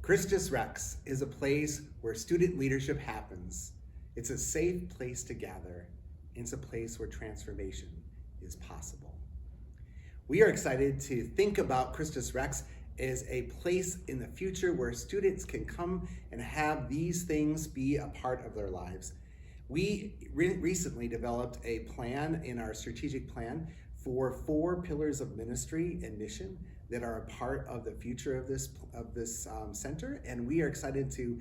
Christus Rex is a place where student leadership happens. It's a safe place to gather. It's a place where transformation is possible. We are excited to think about Christus Rex as a place in the future where students can come and have these things be a part of their lives. We recently developed a plan in our strategic plan for 4 pillars of ministry and mission that are a part of the future of this center, and we are excited to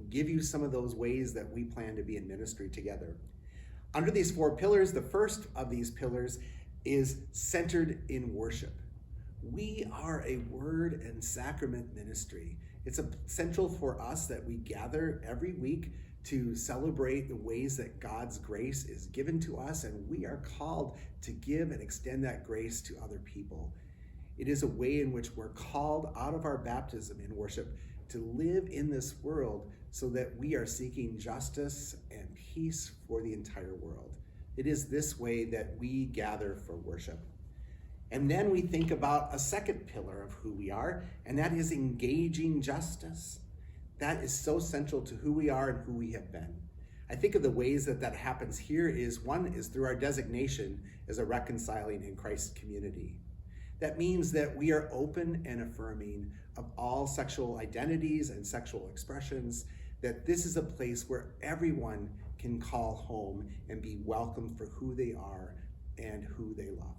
give you some of those ways that we plan to be in ministry together. Under these 4 pillars, the first of these pillars is centered in worship. We are a word and sacrament ministry. It's essential for us that we gather every week to celebrate the ways that God's grace is given to us, and we are called to give and extend that grace to other people. It is a way in which we're called out of our baptism in worship to live in this world so that we are seeking justice and peace for the entire world. It is this way that we gather for worship. And then we think about a second pillar of who we are, and that is engaging justice. That is so central to who we are and who we have been. I think of the ways that happens here is one is through our designation as a reconciling in Christ community. That means that we are open and affirming of all sexual identities and sexual expressions, that this is a place where everyone can call home and be welcomed for who they are and who they love.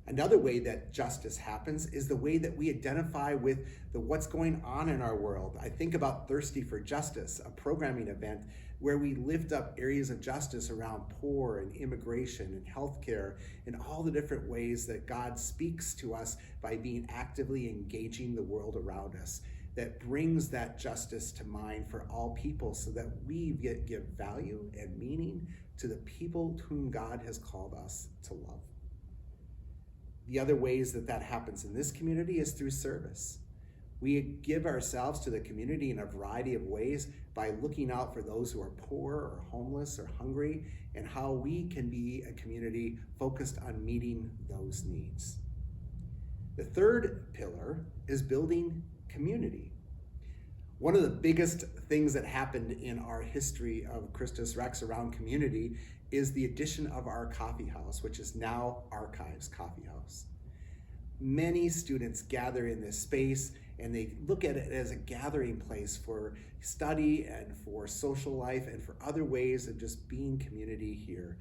Another way that justice happens is the way that we identify with what's going on in our world. I think about Thirsty for Justice, a programming event where we lift up areas of justice around poor and immigration and healthcare and all the different ways that God speaks to us by being actively engaging the world around us, that brings that justice to mind for all people so that we give value and meaning to the people whom God has called us to love. The other ways that happens in this community is through service. We give ourselves to the community in a variety of ways by looking out for those who are poor or homeless or hungry, and how we can be a community focused on meeting those needs. The third pillar is building community. One of the biggest things that happened in our history of Christus Rex around community is the addition of our coffee house, which is now Archives Coffee House. Many students gather in this space and they look at it as a gathering place for study and for social life and for other ways of just being community here.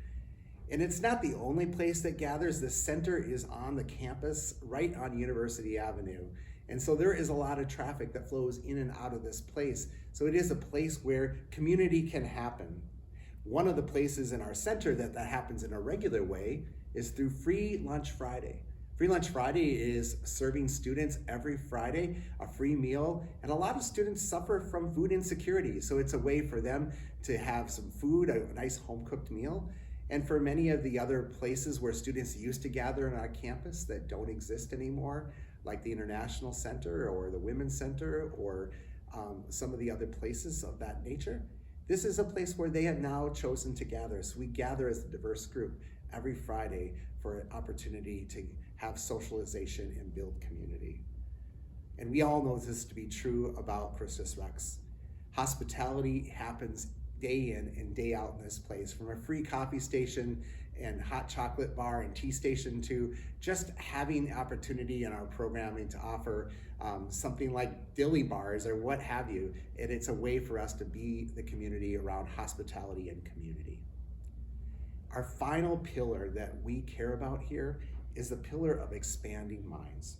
And it's not the only place that gathers. The center is on the campus right on University Avenue. And so there is a lot of traffic that flows in and out of this place. So it is a place where community can happen. One of the places in our center that happens in a regular way is through Free Lunch Friday. Free Lunch Friday is serving students every Friday a free meal, and a lot of students suffer from food insecurity. So it's a way for them to have some food, a nice home-cooked meal. And for many of the other places where students used to gather on our campus that don't exist anymore, like the International Center or the Women's Center or some of the other places of that nature, this is a place where they have now chosen to gather. So we gather as a diverse group every Friday for an opportunity to have socialization and build community. And we all know this to be true about Christus Rex. Hospitality happens day in and day out in this place, from a free coffee station and hot chocolate bar and tea station to just having the opportunity in our programming to offer something like dilly bars or what have you. And it's a way for us to be the community around hospitality and community. Our final pillar that we care about here is the pillar of expanding minds.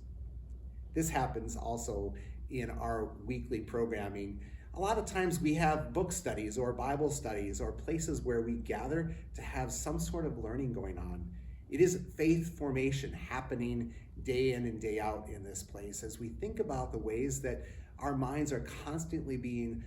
This happens also in our weekly programming. A lot of times we have book studies or Bible studies or places where we gather to have some sort of learning going on. It is faith formation happening day in and day out in this place as we think about the ways that our minds are constantly being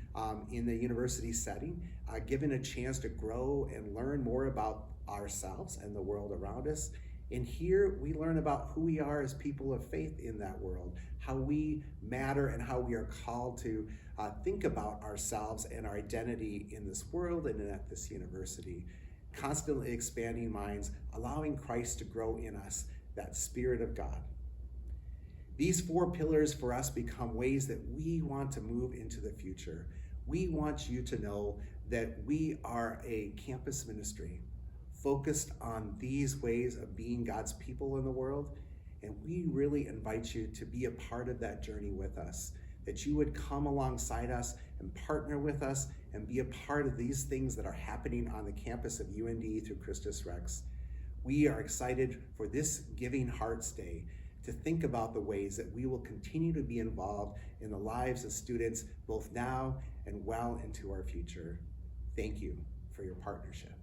in the university setting, given a chance to grow and learn more about ourselves and the world around us. And here we learn about who we are as people of faith in that world, how we matter and how we are called to think about ourselves and our identity in this world and at this university. Constantly expanding minds, allowing Christ to grow in us, that Spirit of God. These 4 pillars for us become ways that we want to move into the future. We want you to know that we are a campus ministry focused on these ways of being God's people in the world. And we really invite you to be a part of that journey with us, that you would come alongside us and partner with us and be a part of these things that are happening on the campus of UND through Christus Rex. We are excited for this Giving Hearts Day to think about the ways that we will continue to be involved in the lives of students both now and well into our future. Thank you for your partnership.